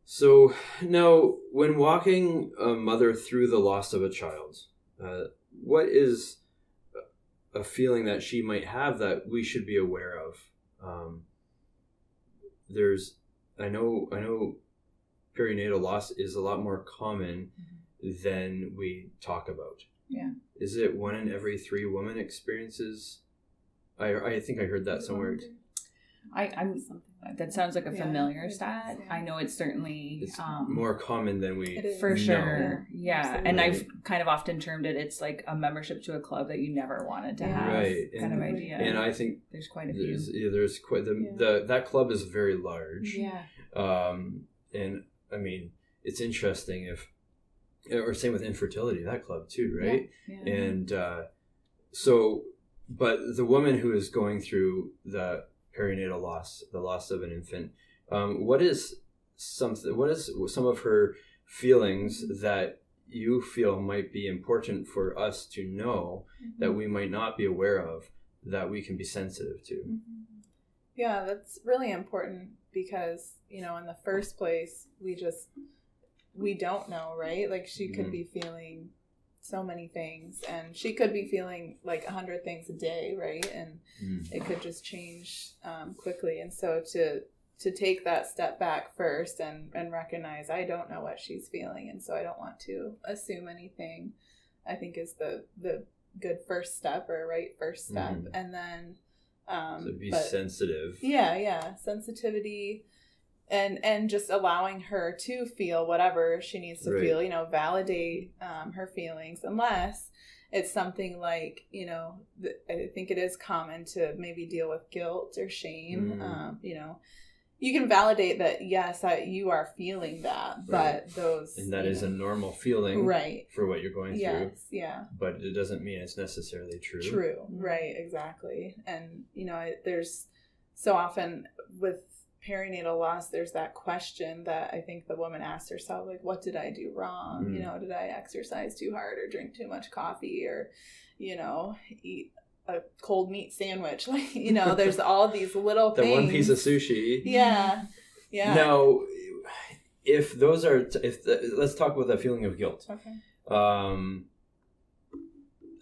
So now, when walking a mother through the loss of a child, what is a feeling that she might have that we should be aware of? I know perinatal loss is a lot more common than we talk about. Yeah. Is it 1 in every 3 women experiences? I think I heard that somewhere. I'm that sounds like a familiar stat. I know it's certainly It's more common than we for know. Sure. Yeah. Absolutely. And I've kind of often termed it's like a membership to a club that you never wanted to have. Right. Kind of idea. And I think there's quite a few. There's quite that club is very large. Yeah. And I mean, it's interesting or same with infertility, that club too, right? Yeah. And but the woman who is going through the perinatal loss, the loss of an infant, what is some of her feelings that you feel might be important for us to know that we might not be aware of, that we can be sensitive to? Yeah, that's really important because, in the first place, we don't know, right? Like, she could be feeling so many things, and she could be feeling like 100 things a day, right? And it could just change quickly. And so to take that step back first and recognize, I don't know what she's feeling, and so I don't want to assume anything, I think is the good first step, or right first step. And then so be sensitive. Yeah, sensitivity. And just allowing her to feel whatever she needs to feel, validate her feelings, unless it's something like, I think it is common to maybe deal with guilt or shame. You can validate that, yes, you are feeling that, but those... And that is a normal feeling for what you're going through. Yes, yeah. But it doesn't mean it's necessarily true. True, right, exactly. And, there's so often with perinatal loss, there's that question that I think the woman asks herself, like, what did I do wrong? Did I exercise too hard or drink too much coffee or, eat a cold meat sandwich? Like, there's all these little things. That one piece of sushi. Yeah. Now, let's talk about that feeling of guilt. Okay.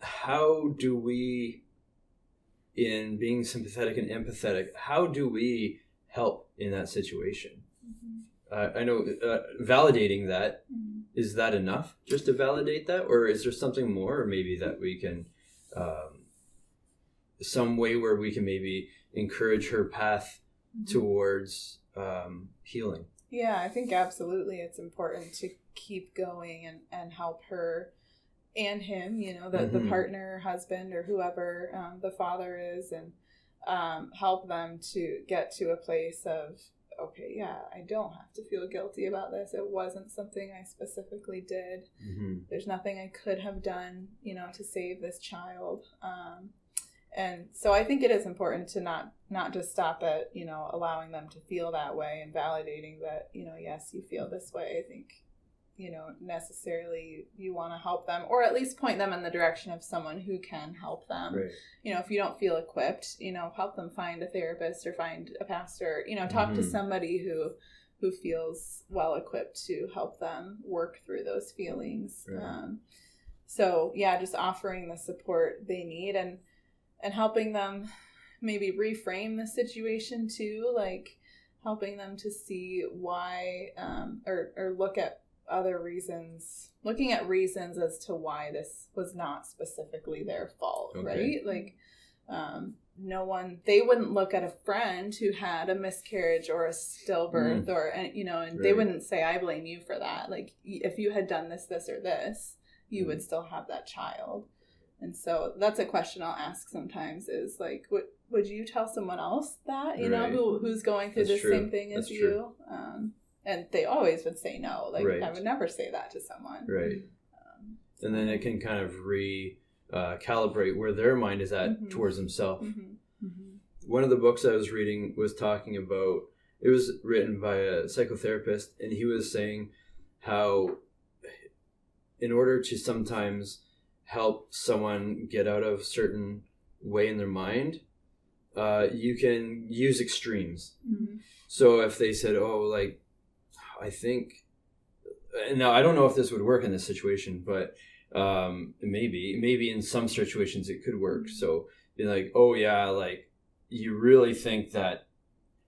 How do we, in being sympathetic and empathetic, how do we help in that situation? I know validating that, is that enough just to validate that, or is there something more maybe that we can some way where we can maybe encourage her path towards healing? Yeah, I think absolutely it's important to keep going and help her and him, the partner, husband, or whoever the father is, and help them to get to a place of, okay, yeah, I don't have to feel guilty about this. It wasn't something I specifically did. There's nothing I could have done, to save this child. And so I think it is important to not just stop at, allowing them to feel that way and validating that, yes, you feel this way. I think, necessarily you want to help them, or at least point them in the direction of someone who can help them. Right. If you don't feel equipped, help them find a therapist or find a pastor, talk to somebody who feels well equipped to help them work through those feelings. Right. So yeah, just offering the support they need and helping them maybe reframe the situation too, like helping them to see why, or look at other reasons, looking at reasons as to why this was not specifically their fault, right? Like, they wouldn't look at a friend who had a miscarriage or a stillbirth and they wouldn't say, I blame you for that. Like, if you had done this, or this, you would still have that child. And so that's a question I'll ask sometimes is like, would you tell someone else that, who's going through the same thing as you? And they always would say no. Like, I would never say that to someone. Right. And then it can kind of calibrate where their mind is at towards themselves. One of the books I was reading was talking about, it was written by a psychotherapist, and he was saying how in order to sometimes help someone get out of a certain way in their mind, you can use extremes. So if they said, I think, now I don't know if this would work in this situation, but maybe in some situations it could work. So you're like, oh yeah, like you really think that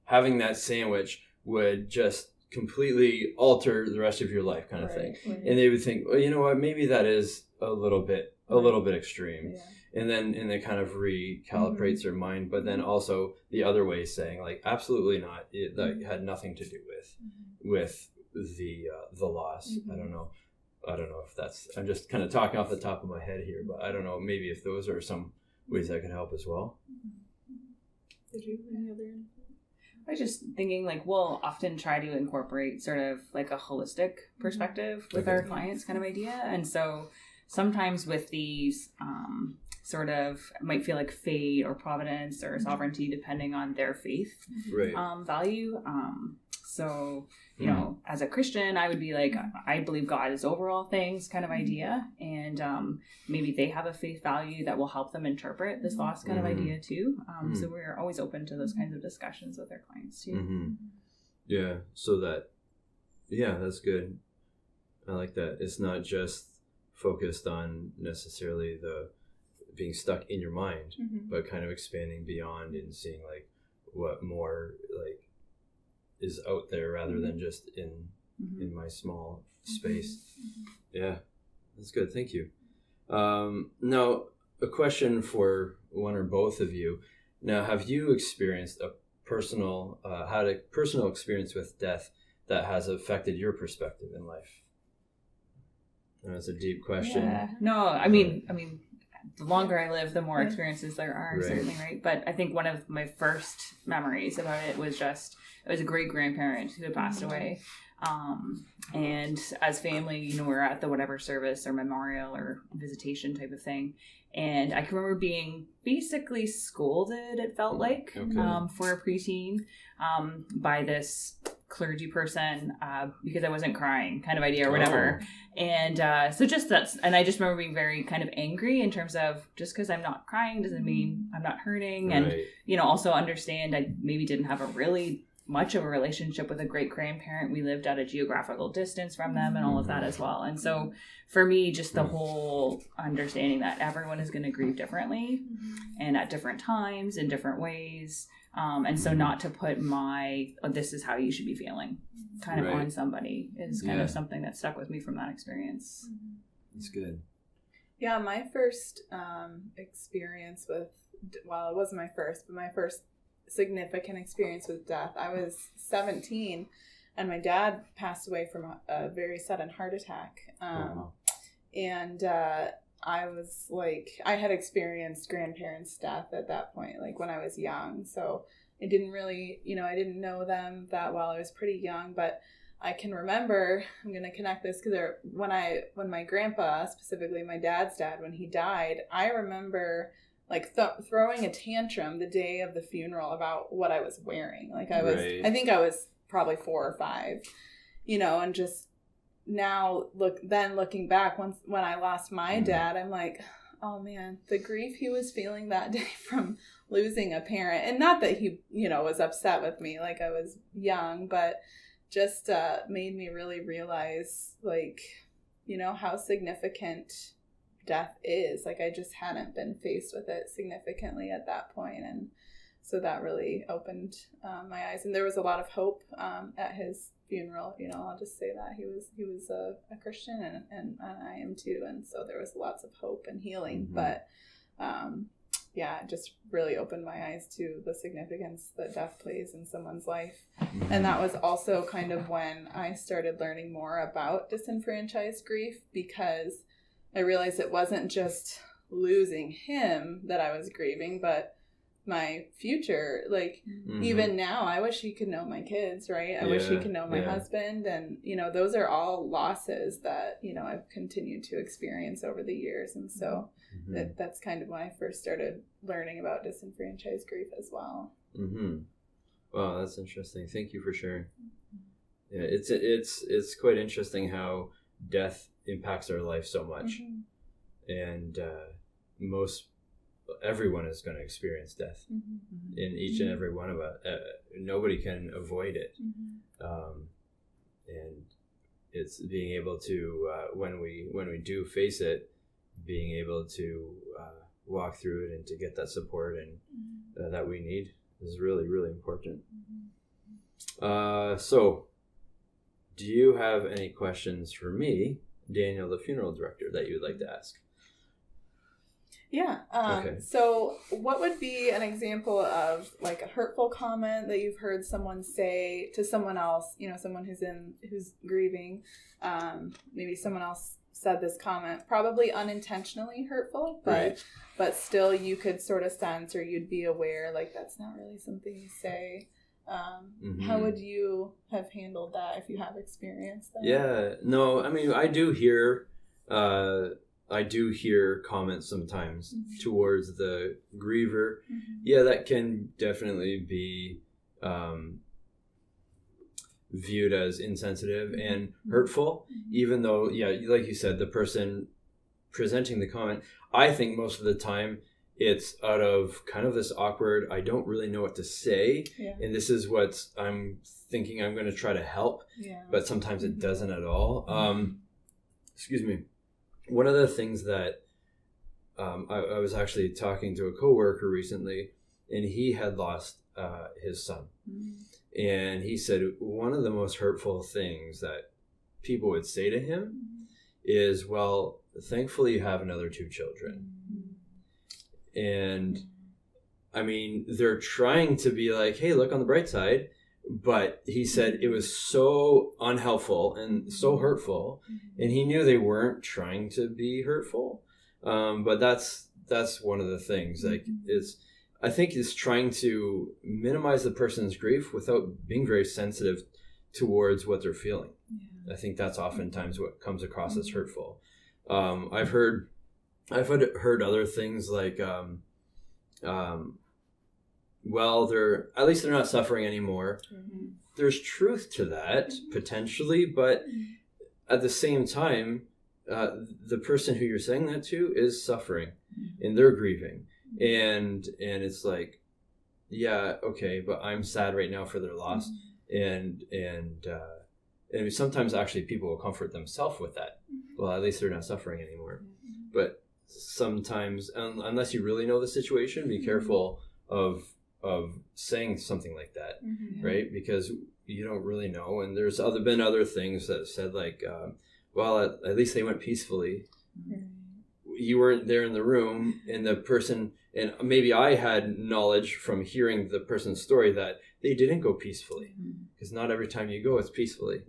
having that sandwich would just completely alter the rest of your life, kind of thing. Right. And they would think, well, you know what, maybe that is a little bit extreme. Yeah. And then it kind of recalibrates their mind. But then also the other way is saying, like, absolutely not. It like had nothing to do with the loss. I don't know if that's, I'm just kind of talking off the top of my head here, but I don't know, maybe if those are some ways that can help as well. Did you have any other? I was just thinking, like, we'll often try to incorporate sort of like a holistic perspective with our clients kind of idea. And so sometimes with these sort of might feel like fate or providence or sovereignty depending on their faith value. So, you know, as a Christian, I would be like, I believe God is over all things kind of idea. And maybe they have a faith value that will help them interpret this loss kind of idea too. So we're always open to those kinds of discussions with our clients too. Yeah. So that's good. I like that. It's not just focused on necessarily the being stuck in your mind, but kind of expanding beyond and seeing like what more like is out there rather than just in my small space. Yeah, that's good. Thank you. Now, a question for one or both of you. Now, have you experienced had a personal experience with death that has affected your perspective in life? That's a deep question. Yeah. No, I mean, the longer I live, the more experiences there are, certainly, right? But I think one of my first memories about it was a great grandparent who had passed away. And as family, you know, we're at the whatever service or memorial or visitation type of thing. And I can remember being basically scolded, it felt like, for a preteen by this clergy person because I wasn't crying kind of idea or whatever. And so just and I just remember being very kind of angry in terms of just because I'm not crying doesn't mean I'm not hurting. And, you know, also understand I maybe didn't have a really much of a relationship with a great grandparent. We lived at a geographical distance from them and all of that as well. And so for me, just the whole understanding that everyone is going to grieve differently and at different times in different ways. And so not to put this is how you should be feeling kind of on somebody is kind of something that stuck with me from that experience. That's good. Yeah, my first experience with, well, it wasn't my first, but my first significant experience with death, I was 17 and my dad passed away from a very sudden heart attack. And I was like, I had experienced grandparents' death at that point, like when I was young. So I didn't really, I didn't know them that well. I was pretty young, but I can remember, I'm going to connect this because when my grandpa, specifically my dad's dad, when he died, I remember like throwing a tantrum the day of the funeral about what I was wearing. Like I think I was probably 4 or 5, and just now looking back when I lost my dad, I'm like, oh man, the grief he was feeling that day from losing a parent. And not that he, was upset with me, like I was young, but just made me really realize like, how significant death is. Like I just hadn't been faced with it significantly at that point. And so that really opened my eyes. And there was a lot of hope at his funeral. I'll just say that he was a Christian and I am too. And so there was lots of hope and healing, but it just really opened my eyes to the significance that death plays in someone's life. And that was also kind of when I started learning more about disenfranchised grief, because I realized it wasn't just losing him that I was grieving, but my future. Like even now, I wish he could know my kids, right? I wish he could know my husband. And, those are all losses that, I've continued to experience over the years. And so that's kind of when I first started learning about disenfranchised grief as well. Wow, that's interesting. Thank you for sharing. Yeah, it's quite interesting how death impacts our life so much. And everyone is going to experience death in each and every one of us. Nobody can avoid it. it's being able to when we do face it, being able to walk through it and to get that support and that we need is really, really important. So do you have any questions for me, Daniel, the funeral director, that you'd like to ask? Yeah. Okay. So what would be an example of like a hurtful comment that you've heard someone say to someone else, someone who's grieving, maybe someone else said this comment, probably unintentionally hurtful, but still you could sort of sense, or you'd be aware, like, that's not really something you say. How would you have handled that if you have experienced that? Yeah, no, I mean, I do hear comments sometimes towards the griever. Yeah, that can definitely be viewed as insensitive and hurtful, even though, yeah, like you said, the person presenting the comment, I think most of the time it's out of kind of this awkward, I don't really know what to say, and this is what I'm thinking I'm going to try to help, but sometimes it doesn't at all. Excuse me. One of the things that I was actually talking to a coworker recently, and he had lost his son. And he said one of the most hurtful things that people would say to him is, well, thankfully you have another 2 children. And I mean, they're trying to be like, hey, look on the bright side. But he said it was so unhelpful and so hurtful, and he knew they weren't trying to be hurtful. But that's one of the things. Like, I think is trying to minimize the person's grief without being very sensitive towards what they're feeling. I think that's oftentimes what comes across as hurtful. I've heard other things like, well, they're not suffering anymore. There's truth to that, potentially, but at the same time, the person who you're saying that to is suffering, and they're grieving, and it's like, yeah, okay, but I'm sad right now for their loss, and sometimes actually people will comfort themselves with that. Well, at least they're not suffering anymore. But sometimes, unless you really know the situation, be careful of saying something like that, right? Because you don't really know. And there's been other things that said, like, well, at least they went peacefully. You weren't there in the room, and the person, and maybe I had knowledge from hearing the person's story that they didn't go peacefully, because not every time you go it's peacefully.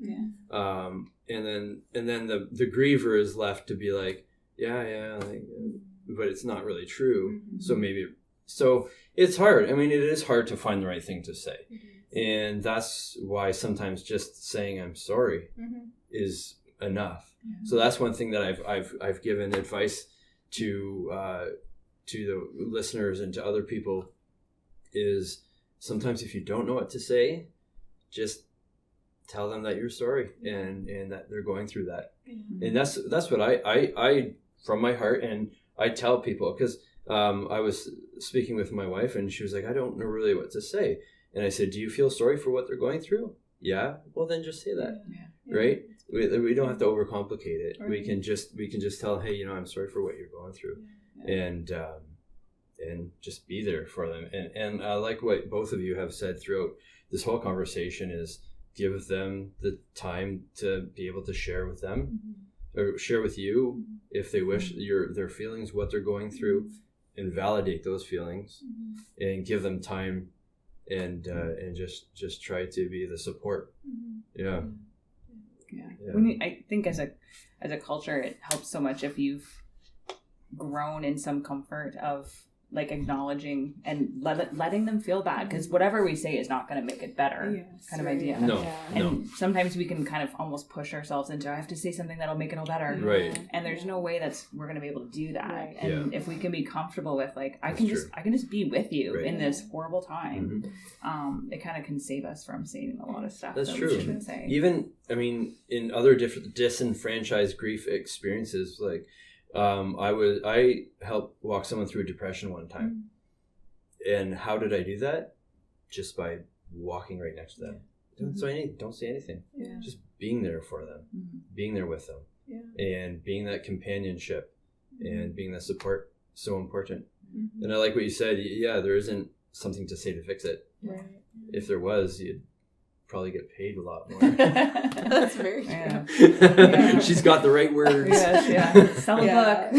And then the griever is left to be like, but it's not really true. So it's hard. I mean, it is hard to find the right thing to say. And that's why sometimes just saying I'm sorry is enough. So that's one thing that I've given advice to the listeners and to other people is, sometimes if you don't know what to say, just tell them that you're sorry and that they're going through that. And that's what I from my heart, and I tell people, because I was speaking with my wife and she was like, I don't know really what to say. And I said, do you feel sorry for what they're going through? Yeah. Well, then just say that. Right? We don't have to overcomplicate it. We can just tell, hey, I'm sorry for what you're going through, and just be there for them. And I like what both of you have said throughout this whole conversation is, give them the time to be able to share with them, or share with you if they wish, their feelings, what they're going through, and validate those feelings, and give them time, and just try to be the support. I think as a culture, it helps so much if you've grown in some comfort of like acknowledging and letting them feel bad, because whatever we say is not going to make it better, kind of idea. Sometimes we can kind of almost push ourselves into, I have to say something that'll make it all better, right? And there's no way we're going to be able to do that. And if we can be comfortable with, like, I can just be with you in this horrible time, it kind of can save us from saying a lot of stuff that's that true. we shouldn't say. Even, I mean, in other different disenfranchised grief experiences, like, I helped walk someone through depression one time. And how did I do that? Just by walking right next to them. Don't say anything. Yeah. Just being there for them, being there with them, and being that companionship and being that support, so important. And I like what you said. Yeah, there isn't something to say to fix it. Right. If there was, you'd probably get paid a lot more. That's very true. Yeah. She's got the right words. Yes, sell a book.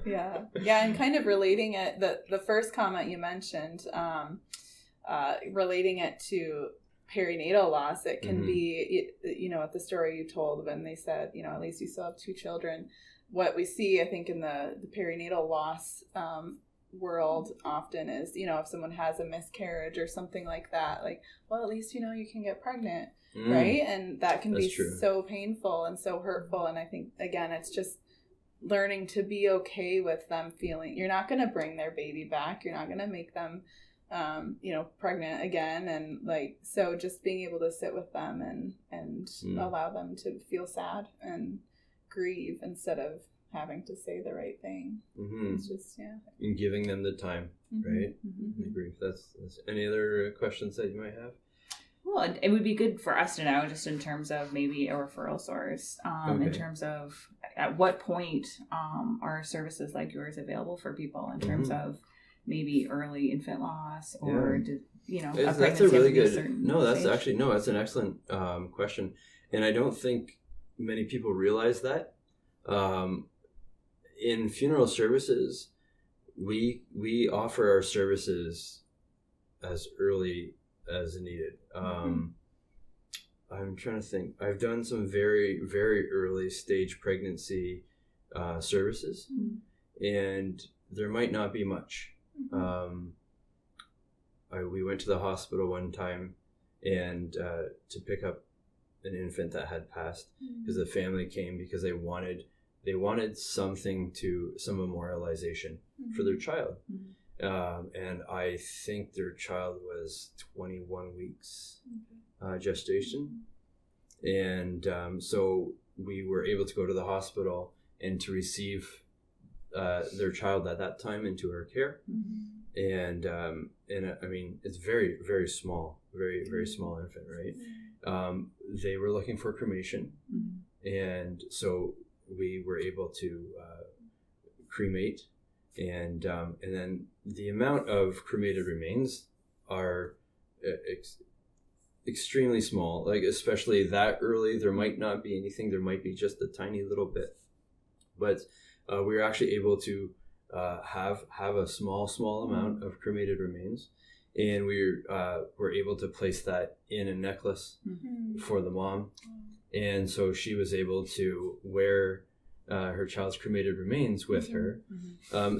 Yeah, and kind of relating it, the first comment you mentioned, relating it to perinatal loss, it can be, at the story you told when they said, at least you still have 2 children. What we see, I think, in the perinatal loss world often is, if someone has a miscarriage or something like that, like, well, at least you can get pregnant, right? And that can be so painful and so hurtful. And I think, again, it's just learning to be okay with them feeling, you're not going to bring their baby back, you're not going to make them pregnant again, and so just being able to sit with them and allow them to feel sad and grieve instead of having to say the right thing. It's just and giving them the time, right? I agree. That's any other questions that you might have? Well, it would be good for us to know, just in terms of maybe a referral source, in terms of at what point are services like yours available for people, in terms of maybe early infant loss, or that's a really good. That's an excellent question, and I don't think many people realize that. In funeral services, we offer our services as early as needed. I'm trying to think. I've done some very, very early stage pregnancy services, and there might not be much. We went to the hospital one time and to pick up an infant that had passed, because the family came because they wanted some memorialization for their child. And I think their child was 21 weeks gestation. And so we were able to go to the hospital and to receive their child at that time into our care. And I mean, it's very, very small, very, very small infant, right? They were looking for cremation. And so we were able to cremate, and then the amount of cremated remains are extremely small. Like, especially that early, there might not be anything. There might be just a tiny little bit, but we were actually able to have a small amount of cremated remains, and we were able to place that in a necklace for the mom. And so she was able to wear her child's cremated remains with her.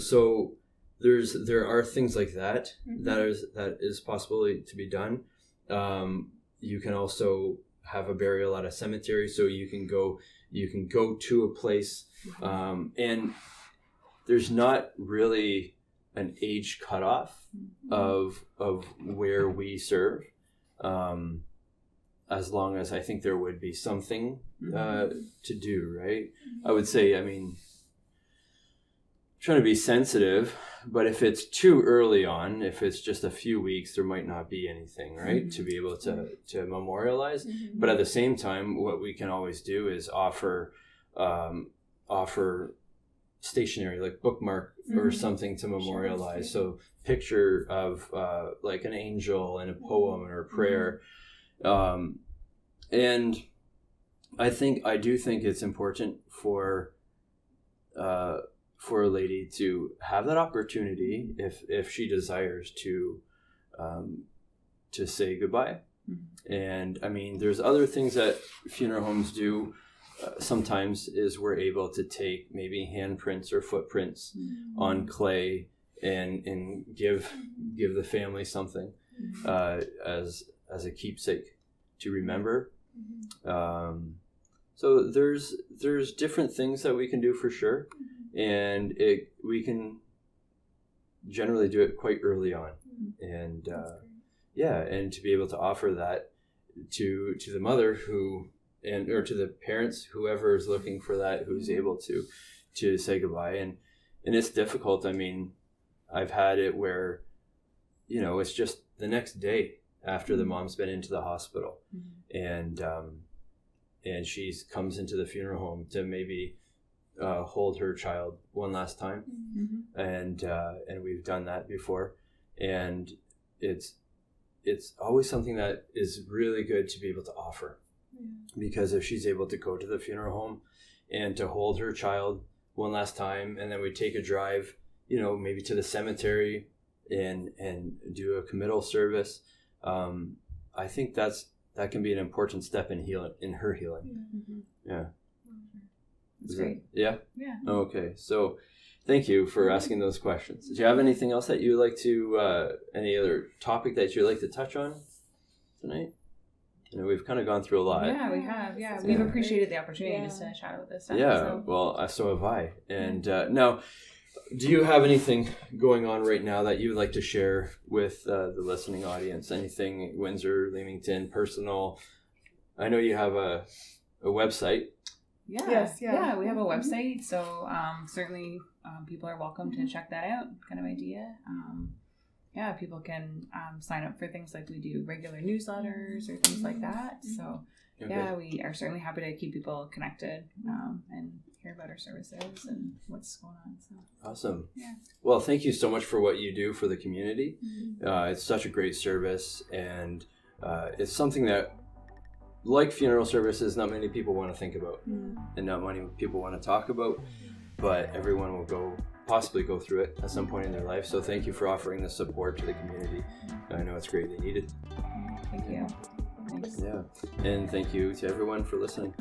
So there are things like that that is possible to be done. You can also have a burial at a cemetery, so you can go to a place, and there's not really an age cutoff of where we serve. As long as I think there would be something to do, right? I would say, I mean, trying to be sensitive, but if it's too early on, if it's just a few weeks, there might not be anything, right? To be able to memorialize. But at the same time, what we can always do is offer stationery, like bookmark or something to memorialize. So picture of like an angel and a poem or a prayer. And I do think it's important for a lady to have that opportunity, if she desires to say goodbye. And I mean, there's other things that funeral homes do. Sometimes is we're able to take maybe handprints or footprints on clay and give the family something as a keepsake to remember. So there's different things that we can do for sure, and we can generally do it quite early on, and and to be able to offer that to the mother or to the parents, whoever is looking for that, who's able to say goodbye. And it's difficult. I mean, I've had it where, it's just the next day after the mom's been into the hospital, and she comes into the funeral home to maybe hold her child one last time, and we've done that before, and it's always something that is really good to be able to offer, because if she's able to go to the funeral home and to hold her child one last time, and then we take a drive, maybe to the cemetery and do a committal service, I think that can be an important step in her healing. Yeah. That's great. Yeah? Yeah. Okay. So thank you for asking those questions. Do you have anything else that you would like to, any other topic that you'd like to touch on tonight? We've kind of gone through a lot. Yeah, we have. Yeah, we've appreciated the opportunity just to chat about this stuff. Yeah, so. Well, so have I. And now, do you have anything going on right now that you would like to share with the listening audience? Anything Windsor, Leamington, personal? I know you have a website. Yeah. Yes, yeah, we have a website, so certainly people are welcome to check that out, kind of idea. People can sign up for things like we do regular newsletters or things like that. So, we are certainly happy to keep people connected and hear about our services and what's going on. So. Awesome. Yeah. Well, thank you so much for what you do for the community. It's such a great service, and it's something that, like funeral services, not many people want to think about, and not many people want to talk about, but everyone will possibly go through it at some point in their life. So thank you for offering the support to the community. I know it's greatly needed. Thank you. Thanks. Yeah, and thank you to everyone for listening.